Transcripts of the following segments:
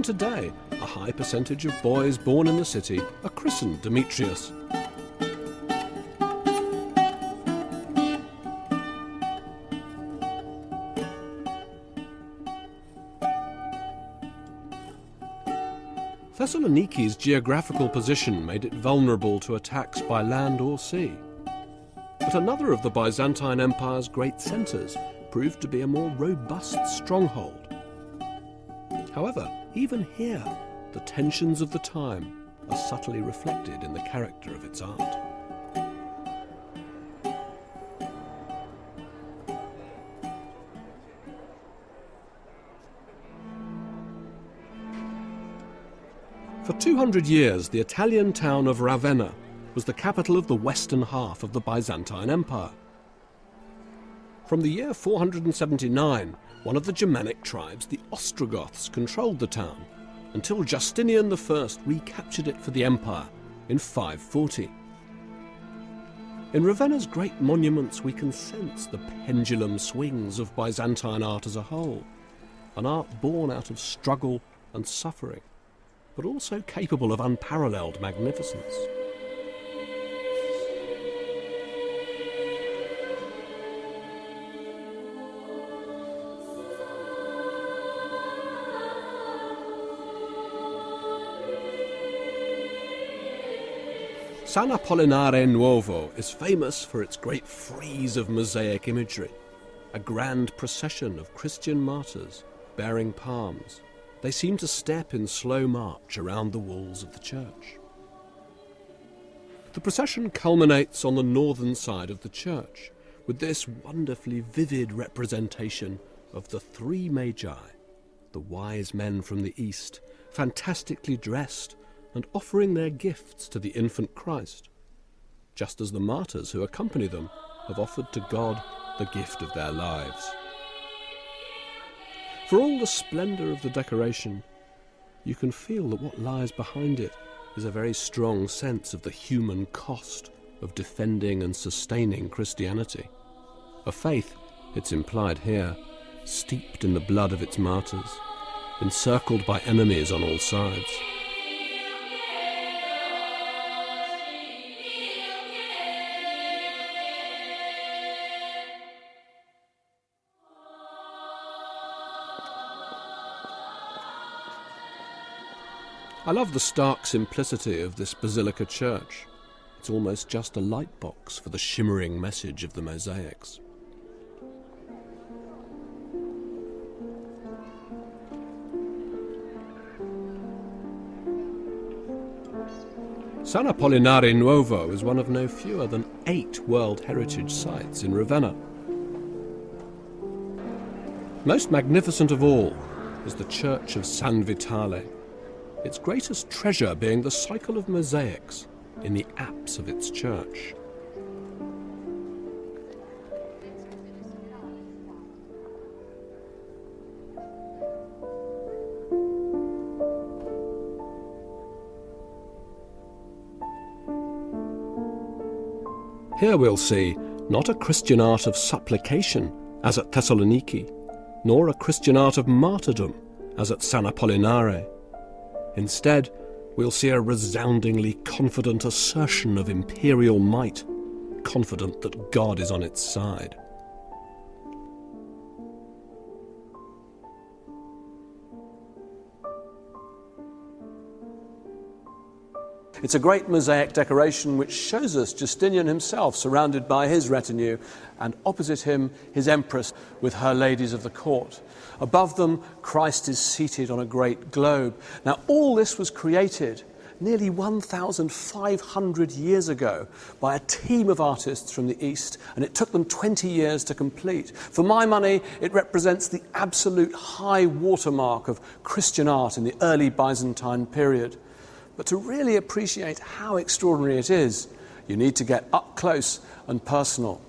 even today, a high percentage of boys born in the city are christened Demetrius. Thessaloniki's geographical position made it vulnerable to attacks by land or sea. But another of the Byzantine Empire's great centres proved to be a more robust stronghold. However, even here, the tensions of the time are subtly reflected in the character of its art. For 200 years, the Italian town of Ravenna was the capital of the western half of the Byzantine Empire. From the year 479, one of the Germanic tribes, the Ostrogoths, controlled the town, until Justinian I recaptured it for the empire in 540. In Ravenna's great monuments we can sense the pendulum swings of Byzantine art as a whole, an art born out of struggle and suffering, but also capable of unparalleled magnificence. San Apollinare Nuovo is famous for its great frieze of mosaic imagery, a grand procession of Christian martyrs bearing palms. They seem to step in slow march around the walls of the church. The procession culminates on the northern side of the church with this wonderfully vivid representation of the three magi, the wise men from the east, fantastically dressed and offering their gifts to the infant Christ, just as the martyrs who accompany them have offered to God the gift of their lives. For all the splendour of the decoration, you can feel that what lies behind it is a very strong sense of the human cost of defending and sustaining Christianity. A faith, it's implied here, steeped in the blood of its martyrs, encircled by enemies on all sides. I love the stark simplicity of this basilica church. It's almost just a light box for the shimmering message of the mosaics. San Apollinare Nuovo is one of no fewer than 8 World Heritage Sites in Ravenna. Most magnificent of all is the Church of San Vitale, its greatest treasure being the cycle of mosaics in the apse of its church. Here we'll see not a Christian art of supplication, as at Thessaloniki, nor a Christian art of martyrdom, as at San Apollinare. Instead, we'll see a resoundingly confident assertion of imperial might, confident that God is on its side. It's a great mosaic decoration which shows us Justinian himself surrounded by his retinue, and opposite him his empress with her ladies of the court. Above them, Christ is seated on a great globe. Now, all this was created nearly 1,500 years ago by a team of artists from the East, and it took them 20 years to complete. For my money, it represents the absolute high watermark of Christian art in the early Byzantine period. But to really appreciate how extraordinary it is, you need to get up close and personal.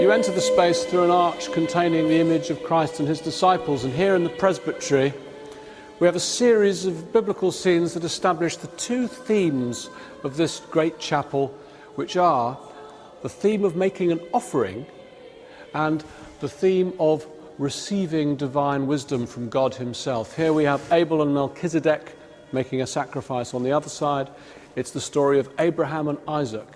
You enter the space through an arch containing the image of Christ and his disciples, and here in the presbytery we have a series of biblical scenes that establish the two themes of this great chapel, which are the theme of making an offering and the theme of receiving divine wisdom from God himself. Here we have Abel and Melchizedek making a sacrifice. On the other side, it's the story of Abraham and Isaac.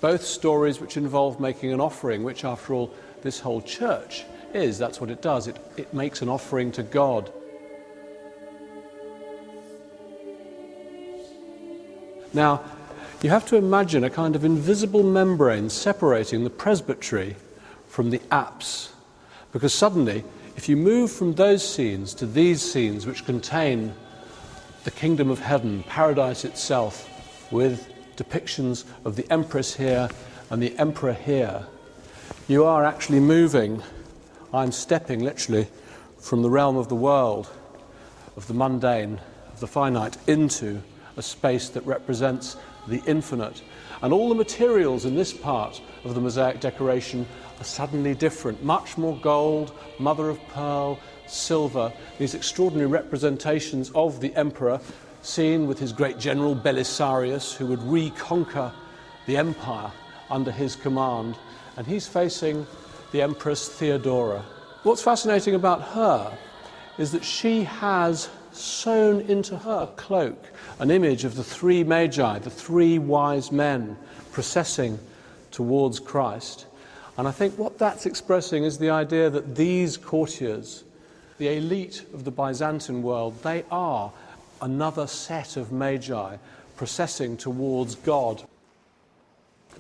Both stories which involve making an offering, which after all this whole church is. That's what it does. It makes an offering to God. Now, you have to imagine a kind of invisible membrane separating the presbytery from the apse, because suddenly, if you move from those scenes to these scenes which contain the kingdom of heaven, paradise itself, with depictions of the empress here and the emperor here, you are actually moving, I'm stepping literally from the realm of the world, of the mundane, of the finite, into a space that represents the infinite. And all the materials in this part of the mosaic decoration are suddenly different. Much more gold, mother of pearl, silver, these extraordinary representations of the emperor, seen with his great general Belisarius, who would reconquer the empire under his command. And he's facing the Empress Theodora. What's fascinating about her is that she has sewn into her cloak an image of the three magi, the three wise men processing towards Christ. And I think what that's expressing is the idea that these courtiers, the elite of the Byzantine world, they are another set of magi processing towards God.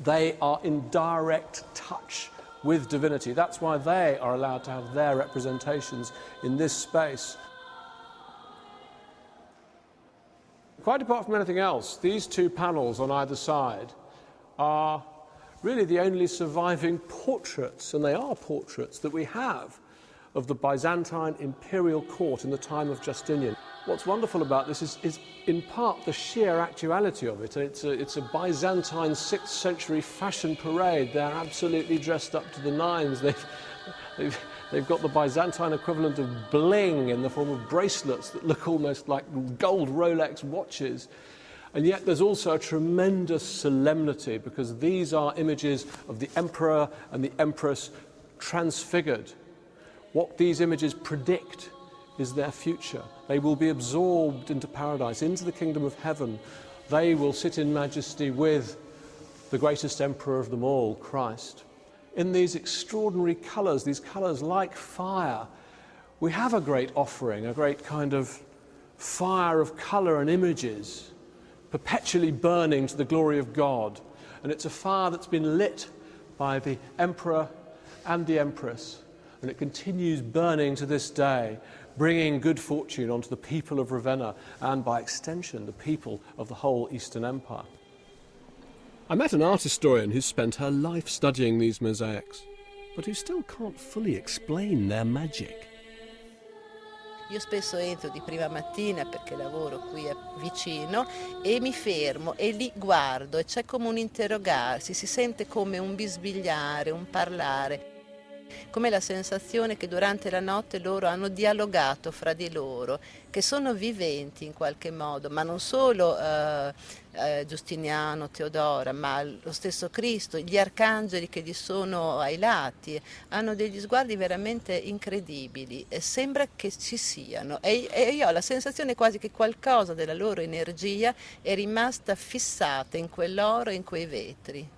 They are in direct touch with divinity. That's why they are allowed to have their representations in this space. Quite apart from anything else, these two panels on either side are really the only surviving portraits, and they are portraits, that we have of the Byzantine imperial court in the time of Justinian. What's wonderful about this is in part the sheer actuality of it. It's a Byzantine 6th century fashion parade. They're absolutely dressed up to the nines. They've got the Byzantine equivalent of bling in the form of bracelets that look almost like gold Rolex watches. And yet there's also a tremendous solemnity, because these are images of the emperor and the empress transfigured. What these images predict is their future. They will be absorbed into paradise, into the kingdom of heaven. They will sit in majesty with the greatest emperor of them all, Christ. In these extraordinary colours, these colours like fire, we have a great offering, a great kind of fire of colour and images, perpetually burning to the glory of God. And it's a fire that's been lit by the emperor and the empress, and it continues burning to this day, bringing good fortune onto the people of Ravenna and, by extension, the people of the whole Eastern Empire. I met an art historian who spent her life studying these mosaics, but who still can't fully explain their magic. Io spesso entro di prima mattina perché lavoro qui vicino e mi fermo e li guardo e c'è come un interrogarsi, si sente come un bisbigliare, un parlare, come la sensazione che durante la notte loro hanno dialogato fra di loro, che sono viventi in qualche modo, ma non solo Giustiniano, Teodora, ma lo stesso Cristo, gli arcangeli che gli sono ai lati, hanno degli sguardi veramente incredibili e sembra che ci siano. E io ho la sensazione quasi che qualcosa della loro energia è rimasta fissata in quell'oro e in quei vetri.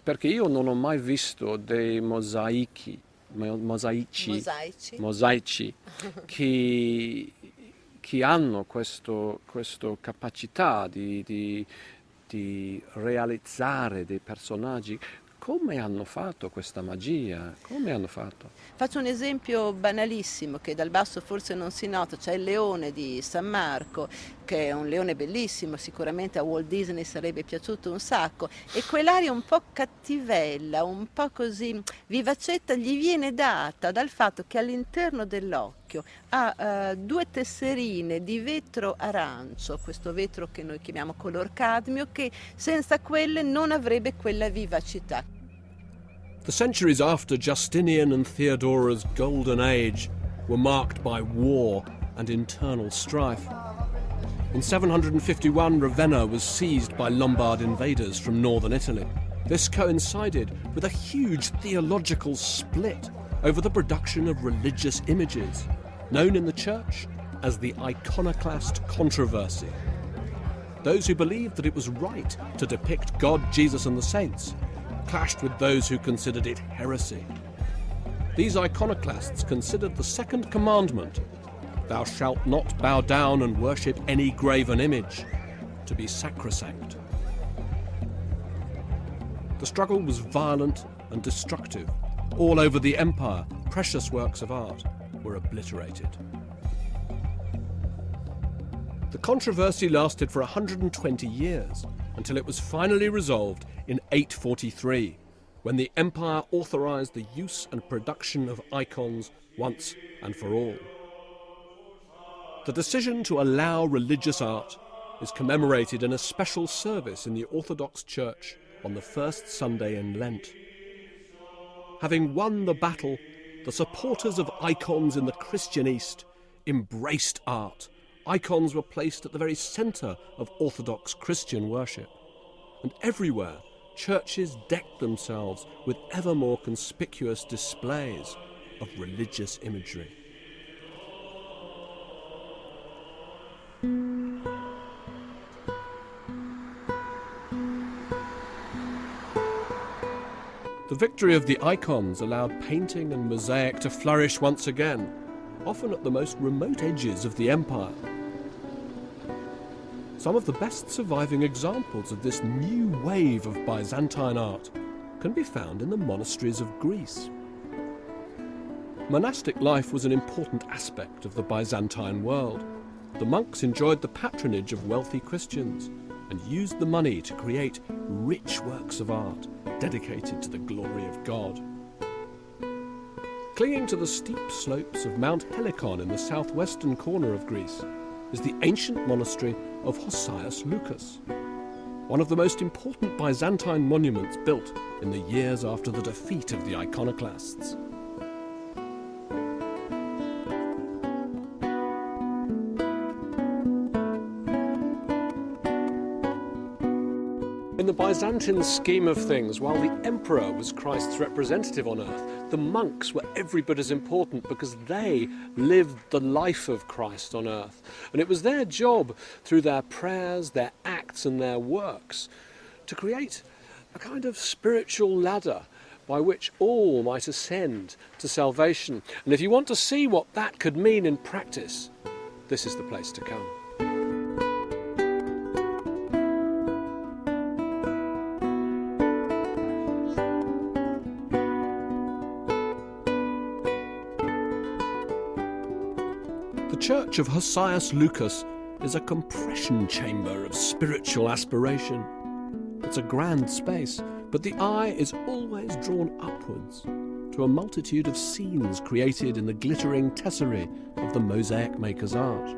Perché io non ho mai visto dei mosaici che hanno questa capacità di realizzare dei personaggi. Come hanno fatto questa magia? Come hanno fatto? Faccio un esempio banalissimo che dal basso forse non si nota, c'è il leone di San Marco, che è un leone bellissimo, sicuramente a Walt Disney sarebbe piaciuto un sacco, e quell'aria un po' cattivella, un po' così vivacetta gli viene data dal fatto che all'interno dell'occhio ha due tesserine di vetro arancio, questo vetro che noi chiamiamo color cadmio, che senza quelle non avrebbe quella vivacità. The centuries after Justinian and Theodora's golden age were marked by war and internal strife. In 751, Ravenna was seized by Lombard invaders from northern Italy. This coincided with a huge theological split over the production of religious images, known in the church as the iconoclast controversy. Those who believed that it was right to depict God, Jesus and the saints clashed with those who considered it heresy. These iconoclasts considered the second commandment, "Thou shalt not bow down and worship any graven image," to be sacrosanct. The struggle was violent and destructive. All over the empire, precious works of art were obliterated. The controversy lasted for 120 years, until it was finally resolved in 843, when the empire authorized the use and production of icons once and for all. The decision to allow religious art is commemorated in a special service in the Orthodox Church on the first Sunday in Lent. Having won the battle, the supporters of icons in the Christian East embraced art. Icons were placed at the very centre of Orthodox Christian worship. And everywhere, churches decked themselves with ever more conspicuous displays of religious imagery. The victory of the icons allowed painting and mosaic to flourish once again, often at the most remote edges of the empire. Some of the best surviving examples of this new wave of Byzantine art can be found in the monasteries of Greece. Monastic life was an important aspect of the Byzantine world. The monks enjoyed the patronage of wealthy Christians and used the money to create rich works of art dedicated to the glory of God. Clinging to the steep slopes of Mount Helicon in the southwestern corner of Greece is the ancient monastery of Hosius Lucas, one of the most important Byzantine monuments built in the years after the defeat of the iconoclasts. In the Byzantine scheme of things, while the emperor was Christ's representative on earth, the monks were every bit as important because they lived the life of Christ on earth. And it was their job, through their prayers, their acts and their works, to create a kind of spiritual ladder by which all might ascend to salvation. And if you want to see what that could mean in practice, this is the place to come. The Church of Hosius Lucas is a compression chamber of spiritual aspiration. It's a grand space, but the eye is always drawn upwards to a multitude of scenes created in the glittering tesserae of the mosaic maker's art.